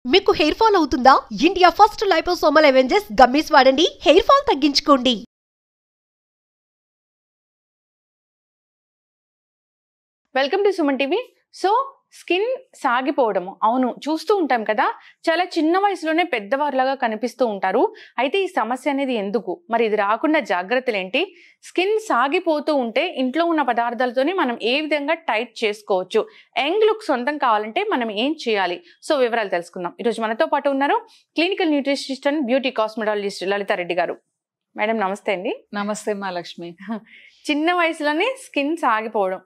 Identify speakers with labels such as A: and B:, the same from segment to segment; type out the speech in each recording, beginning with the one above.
A: మీకు hair fall అవుతుందా? India first liposomal Avengers gummies వాడండి, హెయిర్ ఫాల్ తగ్గించుకోండి.
B: Welcome to Suman TV. So skin సాగిపోవడము, అవును చూస్తూ ఉంటాం కదా, చాలా చిన్న వయసులోనే పెద్దవారిలాగా కనిపిస్తూ ఉంటారు. అయితే ఈ సమస్య అనేది ఎందుకు, మరి ఇది రాకుండా జాగ్రత్తలు ఏంటి, స్కిన్ సాగిపోతూ ఉంటే ఇంట్లో ఉన్న పదార్థాలతోనే మనం ఏ విధంగా టైట్ చేసుకోవచ్చు, యంగ్ లుక్ సొంతం కావాలంటే మనం ఏం చేయాలి, సో వివరాలు తెలుసుకుందాం. ఈరోజు మనతో పాటు ఉన్నారు clinical nutritionist and beauty cosmetologist Lalitha Reddy గారు. మేడం నమస్తే అండి.
C: నమస్తే మా లక్ష్మి.
B: చిన్న వయసులోనే స్కిన్ సాగిపోవడం,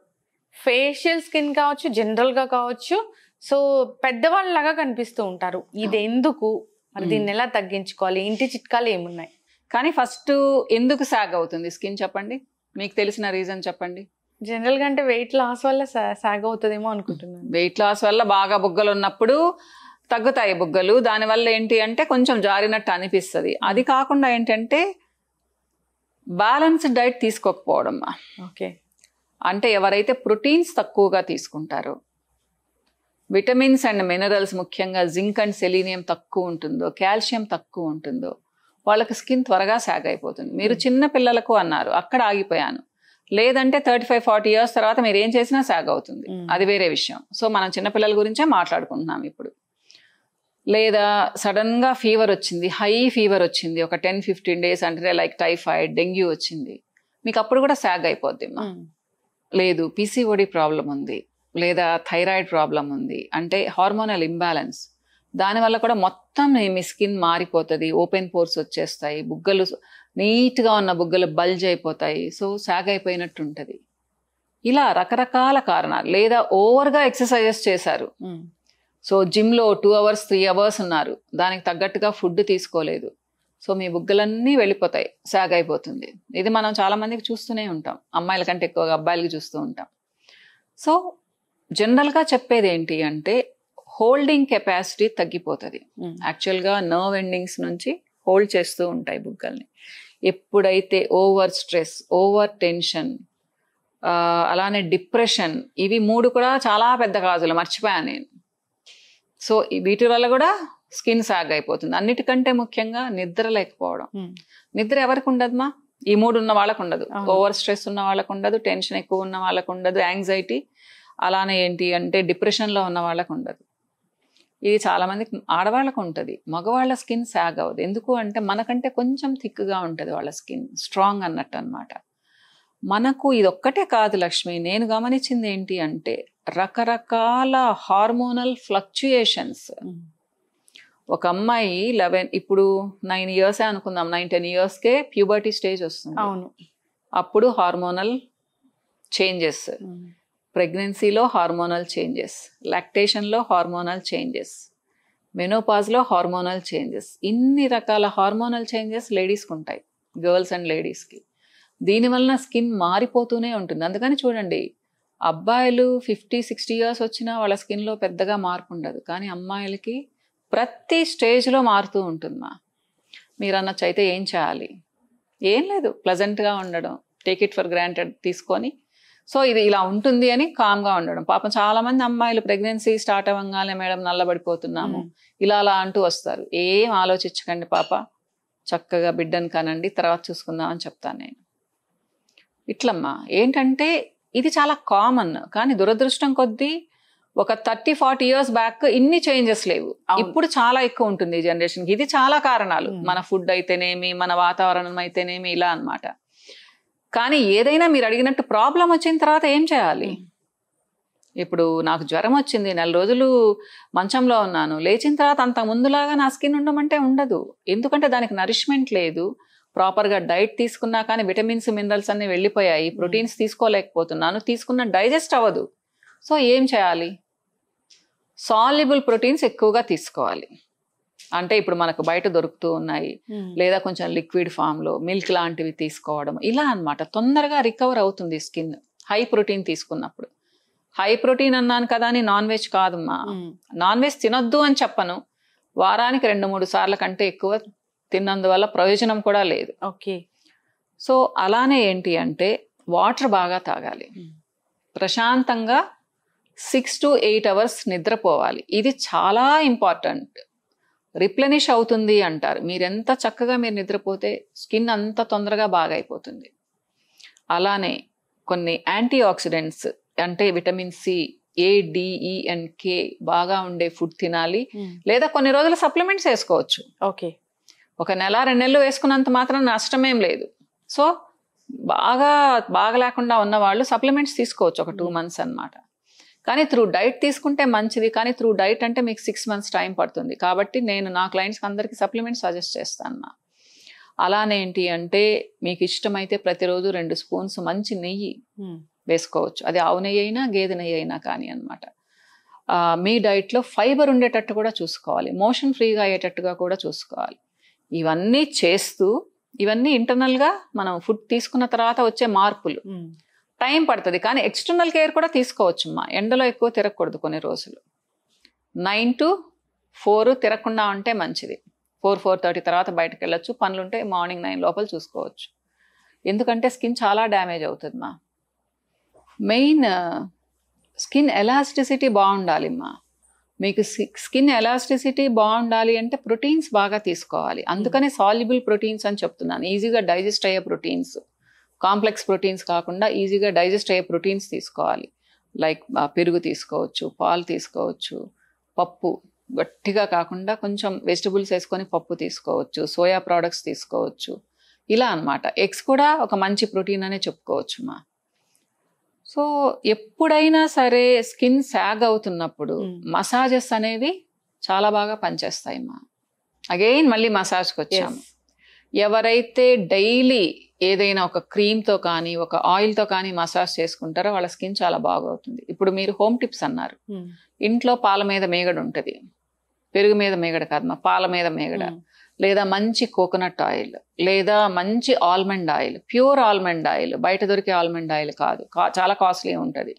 B: ఫేషియల్ స్కిన్ కావచ్చు, జనరల్ గా కావచ్చు, సో పెద్దవాళ్ళలాగా కనిపిస్తూ ఉంటారు. ఇది ఎందుకు, మరి దీన్ని ఎలా తగ్గించుకోవాలి, ఇంటి చిట్కాలు ఏమున్నాయి?
C: కానీ ఫస్ట్ ఎందుకు సాగ్ అవుతుంది స్కిన్ చెప్పండి, మీకు తెలిసిన రీజన్ చెప్పండి.
B: జనరల్ గా అంటే వెయిట్ లాస్ వల్ల సాగ్ అవుతుందేమో అనుకుంటున్నాను.
C: వెయిట్ లాస్ వల్ల బాగా బుగ్గలు ఉన్నప్పుడు తగ్గుతాయి బుగ్గలు, దానివల్ల ఏంటి అంటే కొంచెం జారినట్టు అనిపిస్తుంది. అది కాకుండా ఏంటంటే బ్యాలెన్స్డ్ డైట్ తీసుకోకపోవడం.
B: ఓకే,
C: అంటే ఎవరైతే ప్రోటీన్స్ తక్కువగా తీసుకుంటారో, విటమిన్స్ అండ్ మినరల్స్ ముఖ్యంగా జింక్ అండ్ సెలీనియం తక్కువ ఉంటుందో, కాల్షియం తక్కువ ఉంటుందో, వాళ్ళకి స్కిన్ త్వరగా సాగ్ అయిపోతుంది. మీరు చిన్న పిల్లలకు అన్నారు, అక్కడ ఆగిపోయాను. లేదంటే 35-40 years తర్వాత మీరు ఏం చేసినా సాగ్ అవుతుంది, అది వేరే విషయం. సో మనం చిన్నపిల్లల గురించే మాట్లాడుకుంటున్నాం ఇప్పుడు. లేదా సడన్ గా ఫీవర్ వచ్చింది, హై ఫీవర్ వచ్చింది, ఒక 10-15 days అంటే లైక్ టైఫాయిడ్, డెంగ్యూ వచ్చింది, మీకు అప్పుడు కూడా సాగ్ అయిపోద్ది. లేదు పీసీఓడి ప్రాబ్లం ఉంది, లేదా థైరాయిడ్ ప్రాబ్లం ఉంది, అంటే హార్మోనల్ ఇంబ్యాలెన్స్, దానివల్ల కూడా మొత్తం మీ స్కిన్ మారిపోతుంది, ఓపెన్ పోర్స్ వచ్చేస్తాయి, బుగ్గలు నీట్గా ఉన్న బుగ్గలు బల్జ్ అయిపోతాయి, సో సాగ్ అయిపోయినట్టు ఉంటుంది. ఇలా రకరకాల కారణాలు. లేదా ఓవర్గా ఎక్సర్సైజెస్ చేశారు, సో జిమ్లో 2 hours 3 hours ఉన్నారు, దానికి తగ్గట్టుగా ఫుడ్ తీసుకోలేదు, సో మీ బుగ్గలన్నీ వెళ్ళిపోతాయి, సాగ్ అయిపోతుంది. ఇది మనం చాలా మందికి చూస్తూనే ఉంటాం, అమ్మాయిల కంటే ఎక్కువగా అబ్బాయిలకి చూస్తూ ఉంటాం. సో జనరల్గా చెప్పేది ఏంటి అంటే హోల్డింగ్ కెపాసిటీ తగ్గిపోతుంది. యాక్చువల్గా నర్వ్ ఎండింగ్స్ నుంచి హోల్డ్ చేస్తూ ఉంటాయి బుగ్గల్ని. ఎప్పుడైతే ఓవర్ స్ట్రెస్, ఓవర్ టెన్షన్, అలానే డిప్రెషన్, ఇవి 3 కూడా చాలా పెద్ద కాజులు, మర్చిపోయాను నేను. సో వీటి వల్ల కూడా స్కిన్ సాగ్ అయిపోతుంది. అన్నిటికంటే ముఖ్యంగా నిద్ర లేకపోవడం. నిద్ర ఎవరికి ఉండదుమా? ఈ 3 ఉన్న వాళ్ళకు ఉండదు. ఓవర్ స్ట్రెస్ ఉన్న వాళ్ళకు ఉండదు, టెన్షన్ ఎక్కువ ఉన్న వాళ్ళకు ఉండదు, యాంగ్జైటీ, అలానే ఏంటి అంటే డిప్రెషన్లో ఉన్న వాళ్ళకు ఉండదు. ఇది చాలా మందికి ఆడవాళ్ళకు ఉంటుంది, మగవాళ్ళ స్కిన్ సాగ్ అవ్వదు. ఎందుకు అంటే మనకంటే కొంచెం థిక్గా ఉంటుంది వాళ్ళ స్కిన్, స్ట్రాంగ్ అన్నట్టు అనమాట. మనకు ఇదొక్కటే కాదు లక్ష్మి, నేను గమనించింది ఏంటి అంటే రకరకాల హార్మోనల్ ఫ్లక్చుయేషన్స్. ఒక అమ్మాయి ఇప్పుడు 9 years అనుకుందాం, 9-10 yearsకే ప్యూబర్టీ స్టేజ్ వస్తుంది.
B: అవును,
C: అప్పుడు హార్మోనల్ చేంజెస్, ప్రెగ్నెన్సీలో హార్మోనల్ చేంజెస్, లాక్టేషన్లో హార్మోనల్ చేంజెస్, మెనోపాజ్లో హార్మోనల్ చేంజెస్, ఇన్ని రకాల హార్మోనల్ చేంజెస్ లేడీస్కి ఉంటాయి, గర్ల్స్ అండ్ లేడీస్కి. దీనివలన స్కిన్ మారిపోతూనే ఉంటుంది. అందుకని చూడండి, అబ్బాయిలు 50-60 years వచ్చినా వాళ్ళ స్కిన్లో పెద్దగా మార్పు ఉండదు, కానీ అమ్మాయిలకి ప్రతి స్టేజ్లో మారుతూ ఉంటుందా. మీరు అనొచ్చు అయితే ఏం చేయాలి? ఏం లేదు, ప్లెజెంట్గా ఉండడం, టేక్ ఇట్ ఫర్ గ్రాంటెడ్ తీసుకొని, సో ఇది ఇలా ఉంటుంది అని కామ్గా ఉండడం. పాపం చాలామంది అమ్మాయిలు ప్రెగ్నెన్సీ స్టార్ట్ అవ్వగానే మేడం నల్లబడిపోతున్నాము ఇలా అలా అంటూ వస్తారు. ఏం ఆలోచించకండి పాప, చక్కగా బిడ్డను కనండి, తర్వాత చూసుకుందామని చెప్తాను నేను. ఇట్లమ్మా ఏంటంటే ఇది చాలా కామన్, కానీ దురదృష్టం కొద్దీ ఒక 30-40 years బ్యాక్ ఇన్ని చేంజెస్ లేవు. ఇప్పుడు చాలా ఎక్కువ ఉంటుంది ఈ జనరేషన్కి. ఇది చాలా కారణాలు, మన ఫుడ్ అయితేనేమి, మన వాతావరణం అయితేనేమి, ఇలా అన్నమాట. కానీ ఏదైనా మీరు అడిగినట్టు ప్రాబ్లం వచ్చిన తర్వాత ఏం చేయాలి? ఇప్పుడు నాకు జ్వరం వచ్చింది, 4 రోజులు మంచంలో ఉన్నాను, లేచిన తర్వాత అంత ముందులాగా నా స్కిన్ ఉండమంటే ఉండదు. ఎందుకంటే దానికి నరిష్మెంట్ లేదు, ప్రాపర్గా డైట్ తీసుకున్నా కానీ విటమిన్స్ మినరల్స్ అన్నీ వెళ్ళిపోయాయి, ప్రోటీన్స్ తీసుకోలేకపోతున్నాను, తీసుకున్న డైజెస్ట్ అవ్వదు. సో ఏం చేయాలి? సాల్యుబుల్ ప్రోటీన్స్ ఎక్కువగా తీసుకోవాలి. అంటే ఇప్పుడు మనకు బయట దొరుకుతూ ఉన్నాయి, లేదా కొంచెం లిక్విడ్ ఫామ్లో మిల్క్ లాంటివి తీసుకోవడం, ఇలా అన్నమాట. తొందరగా రికవర్ అవుతుంది స్కిన్ హై ప్రోటీన్ తీసుకున్నప్పుడు. హై ప్రోటీన్ అన్నాను కదా అని నాన్ వెజ్ కాదమ్మా, నాన్ వెజ్ తినొద్దు అని చెప్పను, వారానికి 2-3 సార్ల కంటే ఎక్కువ తిన్నందువల్ల ప్రయోజనం కూడా లేదు.
B: ఓకే,
C: సో అలానే ఏంటి అంటే వాటర్ బాగా తాగాలి, ప్రశాంతంగా 6 to 8 అవర్స్ నిద్రపోవాలి. ఇది చాలా ఇంపార్టెంట్. రిప్లెనిష్ అవుతుంది అంటారు. మీరెంత చక్కగా మీరు నిద్రపోతే స్కిన్ అంత తొందరగా బాగా అయిపోతుంది. అలానే కొన్ని యాంటీ ఆక్సిడెంట్స్ అంటే vitamin C, A, D E and K బాగా ఉండే ఫుడ్ తినాలి. లేదా కొన్ని రోజులు సప్లిమెంట్స్ వేసుకోవచ్చు.
B: ఓకే,
C: ఒక నెల 2 నెలలు వేసుకున్నంత మాత్రం నష్టమేం లేదు. సో బాగా లేకుండా ఉన్న వాళ్ళు సప్లిమెంట్స్ తీసుకోవచ్చు ఒక 2 months అన్నమాట. కానీ త్రూ డైట్ తీసుకుంటే మంచిది. కానీ త్రూ డైట్ అంటే మీకు 6 months టైం పడుతుంది. కాబట్టి నేను నా క్లయింట్స్కి అందరికీ సప్లిమెంట్స్ సజెస్ట్ చేస్తాను. అలానే ఏంటి అంటే మీకు ఇష్టమైతే ప్రతిరోజు 2 spoons మంచి నెయ్యి వేసుకోవచ్చు. అది ఆవు నెయ్యి అయినా గేదె నెయ్యి అయినా కానీ అనమాట. మీ డైట్లో ఫైబర్ ఉండేటట్టు కూడా చూసుకోవాలి. మోషన్ ఫ్రీగా అయ్యేటట్టుగా కూడా చూసుకోవాలి. ఇవన్నీ చేస్తూ ఇవన్నీ ఇంటర్నల్గా మనం ఫుడ్ తీసుకున్న తర్వాత వచ్చే మార్పులు. టైం పడుతుంది కానీ ఎక్స్టర్నల్ కేర్ కూడా తీసుకోవచ్చు. ఎండలో ఎక్కువ తిరగకూడదు కొన్ని రోజులు. 9 to 4 తిరగకుండా ఉంటే మంచిది. 4-4:30 తర్వాత బయటకు వెళ్ళొచ్చు. పనులుంటే మార్నింగ్ 9 లోపల చూసుకోవచ్చు. ఎందుకంటే స్కిన్ చాలా డ్యామేజ్ అవుతుంది. మెయిన్ స్కిన్ ఎలాస్టిసిటీ బాగుండాలి. మీకు స్కిన్ ఎలాస్టిసిటీ బాగుండాలి అంటే ప్రోటీన్స్ బాగా తీసుకోవాలి. అందుకనే సాల్యుబుల్ ప్రోటీన్స్ అని చెప్తున్నాను. ఈజీగా డైజెస్ట్ అయ్యే ప్రోటీన్స్, కాంప్లెక్స్ ప్రోటీన్స్ కాకుండా ఈజీగా డైజెస్ట్ అయ్యే ప్రోటీన్స్ తీసుకోవాలి. లైక్ పెరుగు తీసుకోవచ్చు, పాలు తీసుకోవచ్చు, పప్పు గట్టిగా కాకుండా కొంచెం వెజిటబుల్స్ వేసుకొని పప్పు తీసుకోవచ్చు, సోయా ప్రోడక్ట్స్ తీసుకోవచ్చు. ఇలా అన్నమాట. ఎగ్స్ కూడా ఒక మంచి ప్రోటీన్ అనే చెప్పుకోవచ్చు. సో ఎప్పుడైనా సరే స్కిన్ సాగ్ అవుతున్నప్పుడు మసాజెస్ అనేవి చాలా బాగా పనిచేస్తాయి. అగైన్ మళ్ళీ మసాజ్కి వచ్చాము. ఎవరైతే డైలీ ఏదైనా ఒక క్రీమ్తో కానీ ఒక ఆయిల్తో కానీ మసాజ్ చేసుకుంటారో వాళ్ళ స్కిన్ చాలా బాగవుతుంది. ఇప్పుడు మీరు హోమ్ టిప్స్ అన్నారు. ఇంట్లో పాల మీద మేగడ ఉంటుంది. పెరుగు మీద మేగడ కాదు, పాల మీద మేగడ. లేదా మంచి కోకోనట్ ఆయిల్, లేదా మంచి almond oil, pure almond oil, బయట దొరికే ఆల్మండ్ ఆయిల్ కాదు, చాలా కాస్ట్లీ ఉంటుంది.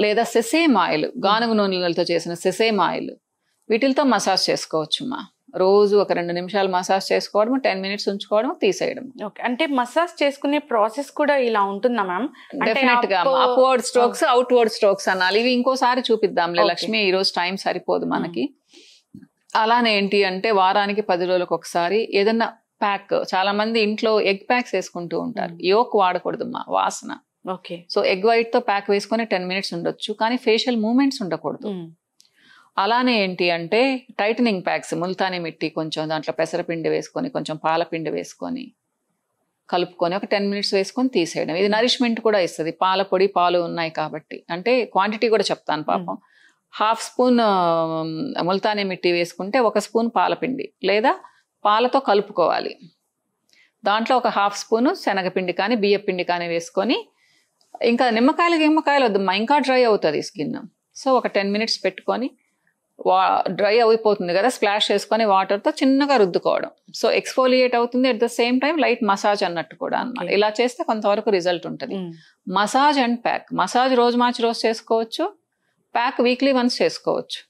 C: లేదా సెసేమ్ ఆయిల్, గానుగ నూనెలతో చేసిన సెసేమ్ ఆయిల్, వీటితో మసాజ్ చేసుకోవచ్చు. రోజు ఒక 2 నిమిషాలు మసాజ్ చేసుకోవడం, 10 minutes ఉంచుకోవడం, తీసేయడం.
B: ఓకే, అంటే మసాజ్ చేసుకునే ప్రాసెస్ కూడా ఇలా ఉంటుందా మ్యామ్?
C: డెఫినెట్ గా అప్వర్డ్ స్ట్రోక్స్, అవుట్వర్డ్ స్ట్రోక్స్ అనాలి. ఇవి ఇంకోసారి చూపిద్దాంలే లక్ష్మి, ఈ రోజు టైం సరిపోదు మనకి. అలానే ఏంటి అంటే వారానికి 10 రోజులకు ఒకసారి ఏదన్నా ప్యాక్. చాలా మంది ఇంట్లో ఎగ్ ప్యాక్స్ వేసుకుంటూ ఉంటారు. యోక్ వాడకూడదు, వాసన.
B: ఓకే,
C: సో ఎగ్ వైట్ తో ప్యాక్ వేసుకొని 10 minutes ఉండొచ్చు, కానీ ఫేషియల్ మూమెంట్స్ ఉండకూడదు. అలానే ఏంటి అంటే టైటనింగ్ ప్యాక్స్, ముల్తానీ మిట్టి కొంచెం దాంట్లో పెసరపిండి వేసుకొని కొంచెం పాలపిండి వేసుకొని కలుపుకొని ఒక 10 minutes వేసుకొని తీసేయడం. ఇది నరిష్మెంట్ కూడా ఇస్తుంది. పాల పొడి, పాలు ఉన్నాయి కాబట్టి. అంటే క్వాంటిటీ కూడా చెప్తాను పాపం. 1/2 spoon ముల్తానీ మిట్టి వేసుకుంటే 1 spoon పాలపిండి లేదా పాలతో కలుపుకోవాలి. దాంట్లో ఒక 1/2 spoon శనగపిండి కానీ బియ్యపిండి కానీ వేసుకొని, ఇంకా నిమ్మకాయలు వద్దమ్మా, ఇంకా డ్రై అవుతుంది స్కిన్. సో ఒక 10 minutes పెట్టుకొని డ్రై అయిపోతుంది కదా, స్ప్లాష్ చేసుకొని వాటర్తో చిన్నగా రుద్దుకోవడం. సో ఎక్స్ఫోలియేట్ అవుతుంది, at the same time light massage అన్నట్టు కూడా అన్నమాట. ఇలా చేస్తే కొంతవరకు రిజల్ట్ ఉంటుంది. Massage and pack. మసాజ్ రోజు మార్చి రోజు చేసుకోవచ్చు, ప్యాక్ వీక్లీ వన్స్ చేసుకోవచ్చు.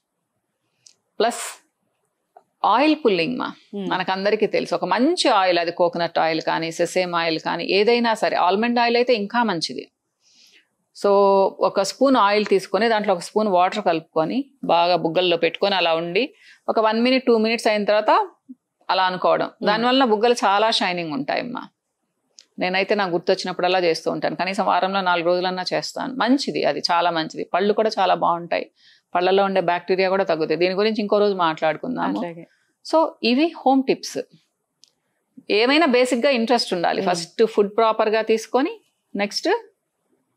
C: ప్లస్ ఆయిల్ పుల్లింగ్ మనకందరికీ తెలుసు. ఒక మంచి ఆయిల్, అది కోకోనట్ ఆయిల్ కానీ సెసేమ్ ఆయిల్ కానీ ఏదైనా సరే, ఆల్మండ్ ఆయిల్ అయితే ఇంకా మంచిది. సో 1 spoon ఆయిల్ తీసుకొని దాంట్లో 1 spoon వాటర్ కలుపుకొని బాగా బుగ్గల్లో పెట్టుకొని అలా ఉండి ఒక 1 minute 2 minutes అయిన తర్వాత అలా అనుకోవడం. దానివల్ల బుగ్గలు చాలా షైనింగ్ ఉంటాయమ్మా. నేనైతే నాకు గుర్తొచ్చినప్పుడు అలా చేస్తూ ఉంటాను. కనీసం వారంలో 4 రోజులన్నా చేస్తాను. మంచిది, అది చాలా మంచిది. పళ్ళు కూడా చాలా బాగుంటాయి. పళ్ళల్లో ఉండే బ్యాక్టీరియా కూడా తగ్గుతాయి. దీని గురించి ఇంకో రోజు మాట్లాడుకుందాము. సో ఇవి హోమ్ టిప్స్. ఏమైనా బేసిక్గా ఇంట్రెస్ట్ ఉండాలి. ఫస్ట్ ఫుడ్ ప్రాపర్గా తీసుకొని నెక్స్ట్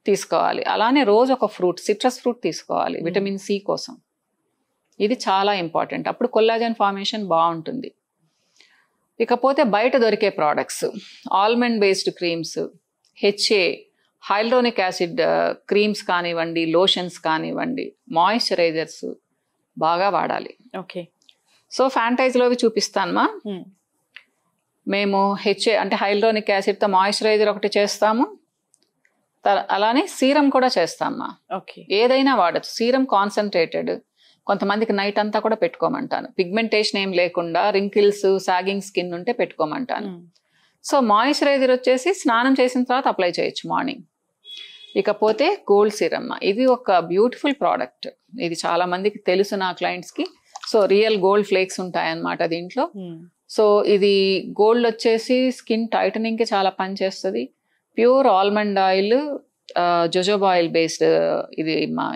C: తీసుకోవాలి. అలానే రోజు ఒక ఫ్రూట్, సిట్రస్ ఫ్రూట్ తీసుకోవాలి విటమిన్ సి కోసం. ఇది చాలా ఇంపార్టెంట్. అప్పుడు కొల్లాజన్ ఫార్మేషన్ బాగుంటుంది. ఇకపోతే బయట దొరికే products, almond based creams, HA, hyaluronic acid creams కానివ్వండి, లోషన్స్ కానివ్వండి, మాయిశ్చరైజర్స్ బాగా వాడాలి.
B: ఓకే,
C: సో ఫ్యాంటైజ్లోవి చూపిస్తానమ్మా. మేము హెచ్ఏ అంటే హైల్రోనిక్ యాసిడ్తో మాయిశ్చరైజర్ ఒకటి చేస్తాము. అలానే సీరం కూడా చేస్తామా.
B: ఓకే,
C: ఏదైనా వాడచ్చు. Serum concentrated. కొంతమందికి నైట్ అంతా కూడా పెట్టుకోమంటాను. పిగ్మెంటేషన్ ఏం లేకుండా రింకిల్స్, సాగింగ్ స్కిన్ ఉంటే పెట్టుకోమంటాను. సో మాయిశ్చరైజర్ వచ్చేసి స్నానం చేసిన తర్వాత అప్లై చేయొచ్చు మార్నింగ్. ఇకపోతే గోల్డ్ సిరమ్, ఇది ఒక బ్యూటిఫుల్ ప్రోడక్ట్. ఇది చాలా మందికి తెలుసు నా క్లయింట్స్ కి. సో రియల్ గోల్డ్ ఫ్లేక్స్ ఉంటాయన్నమాట దీంట్లో. సో ఇది గోల్డ్ వచ్చేసి స్కిన్ టైటనింగ్ కి చాలా పనిచేస్తుంది. Pure almond oil, jojoba oil based ఇది మా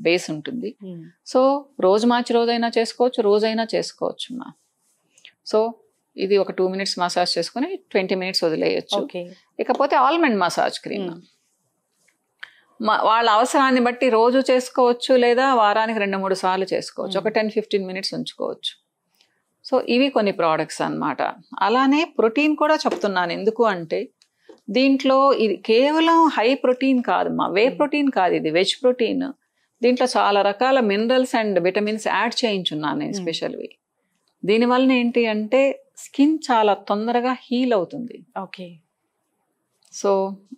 C: బేస్ ఉంటుంది. సో రోజు మార్చి రోజైనా చేసుకోవచ్చు, రోజైనా చేసుకోవచ్చు మా. సో ఇది ఒక 2 minutes మసాజ్ చేసుకుని 20 minutes వదిలేయచ్చు. ఇకపోతే ఆల్మండ్ మసాజ్ క్రీమ్ వాళ్ళ అవసరాన్ని బట్టి రోజు చేసుకోవచ్చు, లేదా వారానికి 2-3 సార్లు చేసుకోవచ్చు. ఒక 10-15 minutes ఉంచుకోవచ్చు. సో ఇవి కొన్ని ప్రోడక్ట్స్ అన్నమాట. అలానే ప్రోటీన్ కూడా చెప్తున్నాను. ఎందుకు అంటే దీంట్లో ఇది కేవలం హై ప్రోటీన్ కాదు మా, వే ప్రోటీన్ కాదు, ఇది వెజ్ ప్రోటీన్. దీంట్లో చాలా రకాల మినరల్స్ అండ్ విటమిన్స్ యాడ్ చేయించున్నాను నేను స్పెషల్వి. దీనివల్ల ఏంటి అంటే స్కిన్ చాలా తొందరగా హీల్ అవుతుంది.
B: ఓకే.
C: సో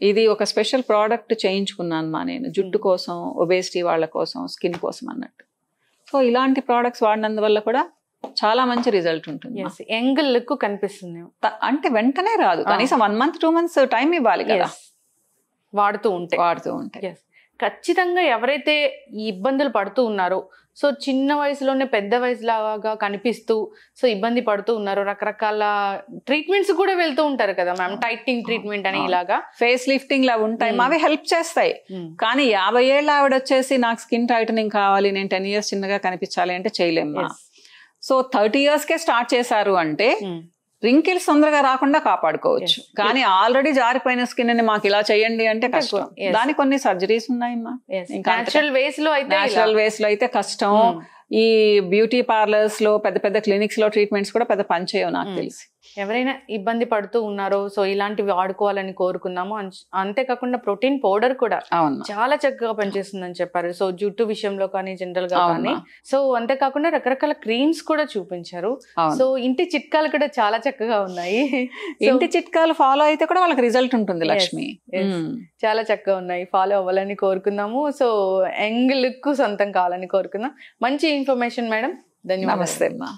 C: ఇది ఒక స్పెషల్ ప్రోడక్ట్ చేయించుకున్నాను మా నేను, జుట్టు కోసం, ఒబేసిటీ వాళ్ళ కోసం, స్కిన్ కోసం అన్నట్టు. సో ఇలాంటి ప్రోడక్ట్స్ వాడినందువల్ల కూడా చాలా మంచి రిజల్ట్ ఉంటుంది.
B: యంగ్ లుక్ కనిపిస్తుంది.
C: అంటే వెంటనే రాదు, కనీసం 1 month 2 months టైం ఇవ్వాలి కదా
B: వాడుతూ ఉంటే. ఖచ్చితంగా ఎవరైతే ఈ ఇబ్బందులు పడుతూ ఉన్నారో, సో చిన్న వయసులోనే పెద్ద వయసులాగా కనిపిస్తూ సో ఇబ్బంది పడుతూ ఉన్నారు, రకరకాల ట్రీట్మెంట్స్ కూడా వెళ్తూ ఉంటారు కదా మ్యామ్, టైటింగ్ ట్రీట్మెంట్ అని ఇలాగా
C: ఫేస్ లిఫ్టింగ్ లా ఉంటాయి, అవి హెల్ప్ చేస్తాయి. కానీ 50 ఏళ్ళ ఆవిడ వచ్చేసి నాకు స్కిన్ టైటనింగ్ కావాలి, నేను 10 years చిన్నగా కనిపించాలి అంటే చేయలేమ్మా. సో 30 years కే స్టార్ట్ చేశారు అంటే రింకిల్స్ తొందరగా రాకుండా కాపాడుకోవచ్చు. కానీ ఆల్రెడీ జారిపోయిన స్కిన్ ని మాకు ఇలా చేయండి అంటే కష్టం. దానికి కొన్ని సర్జరీస్ ఉన్నాయమ్మా.
B: నేచురల్
C: వేస్ లో అయితే కష్టం. ఈ బ్యూటీ పార్లర్స్ లో, పెద్ద పెద్ద క్లినిక్స్ లో ట్రీట్మెంట్స్ కూడా పెద్ద పని చేయవు నాకు తెలిసి.
B: ఎవరైనా ఇబ్బంది పడుతూ ఉన్నారో సో ఇలాంటివి వాడుకోవాలని కోరుకున్నాము. అంతేకాకుండా ప్రోటీన్ పౌడర్ కూడా చాలా చక్కగా పనిచేస్తుందని చెప్పారు. సో జుట్టు విషయంలో కానీ, జనరల్ గా కానీ. సో అంతేకాకుండా రకరకాల క్రీమ్స్ కూడా చూపించారు. సో ఇంటి చిట్కాలు కూడా చాలా చక్కగా ఉన్నాయి.
C: ఇంటి చిట్కాలు ఫాలో అయితే కూడా వాళ్ళకి రిజల్ట్ ఉంటుంది లక్ష్మి.
B: చాలా చక్కగా ఉన్నాయి, ఫాలో అవ్వాలని కోరుకుందాము. సో యంగ్ లుక్ సొంతం కావాలని కోరుకుందాం. మంచి ఇన్ఫర్మేషన్ మేడం, ధన్యవాదాలు.
C: నమస్తే అమ్మా.